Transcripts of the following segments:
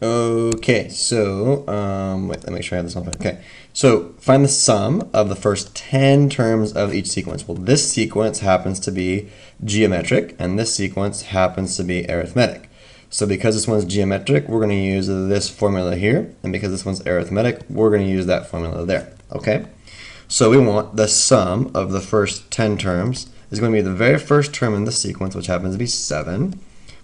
Okay, so wait, let me make sure I have this on. Okay, so find the sum of the first 10 terms of each sequence. Well, this sequence happens to be geometric, and this sequence happens to be arithmetic. So because this one's geometric, we're going to use this formula here, and because this one's arithmetic, we're going to use that formula there. Okay, so we want the sum of the first 10 terms is going to be the very first term in the sequence, which happens to be 7.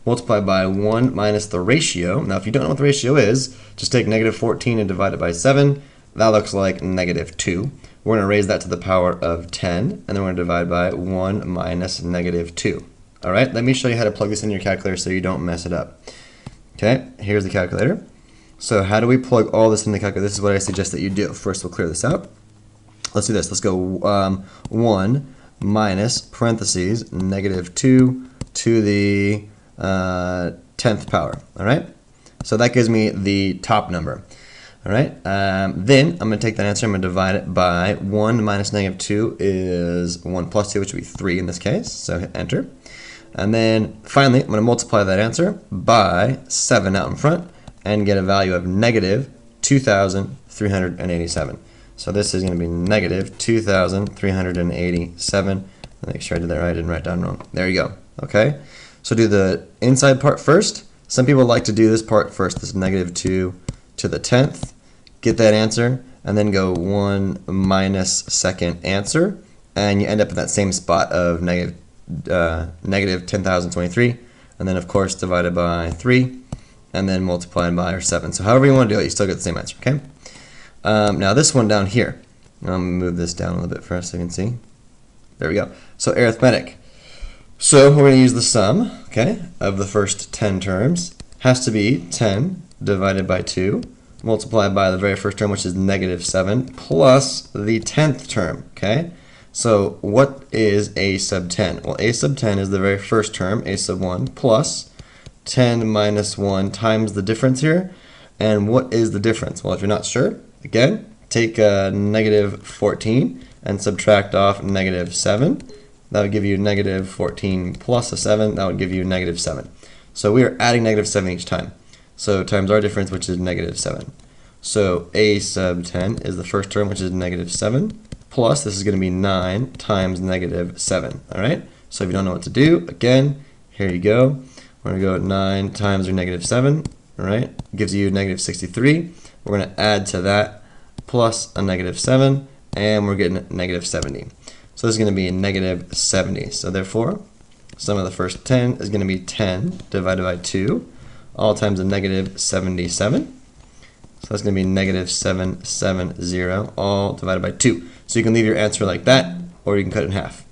Multiplied by 1 minus the ratio. Now, if you don't know what the ratio is, just take negative 14 and divide it by 7. That looks like negative 2. We're going to raise that to the power of 10, and then we're going to divide by 1 minus negative 2. All right, let me show you how to plug this in your calculator so you don't mess it up. Okay, here's the calculator. So how do we plug all this in the calculator? This is what I suggest that you do. First, we'll clear this out. Let's do this. Let's go 1 minus parentheses negative 2 to the 10th power. All right, so that gives me the top number. All right, then I'm going to take that answer, I'm going to divide it by 1 minus negative 2 is 1 plus 2, which would be 3 in this case, so hit enter. And then finally, I'm going to multiply that answer by 7 out in front and get a value of negative 2,387. So this is going to be negative 2,387. Make sure I did that right, I didn't write down wrong. There you go. Okay. So do the inside part first. Some people like to do this part first, this negative 2 to the 10th. Get that answer, and then go 1 minus second answer, and you end up in that same spot of negative 10,023, and then of course divided by 3, and then multiplied by 7. So however you want to do it, you still get the same answer, okay? Now this one down here, I'm going to move this down a little bit for us so you can see. There we go. So arithmetic. So we're going to use the sum, okay, of the first 10 terms. Has to be 10 divided by 2, multiplied by the very first term, which is negative 7, plus the 10th term, okay? So what is a sub 10? Well, a sub 10 is the very first term, a sub 1, plus 10 minus 1 times the difference here. And what is the difference? Well, if you're not sure, again, take negative 14 and subtract off negative 7. That would give you negative 14 plus a 7. That would give you negative 7. So we are adding negative 7 each time. So times our difference, which is negative 7. So a sub 10 is the first term, which is negative 7, plus this is going to be 9 times negative 7. All right? So if you don't know what to do, again, here you go. We're going to go at 9 times our negative 7. All right? Gives you negative 63. We're going to add to that plus a negative 7, and we're getting negative 70. So this is going to be negative 70. So therefore, sum of the first 10 is going to be 10 divided by 2, all times a negative 77. So that's going to be negative 770, all divided by 2. So you can leave your answer like that, or you can cut it in half.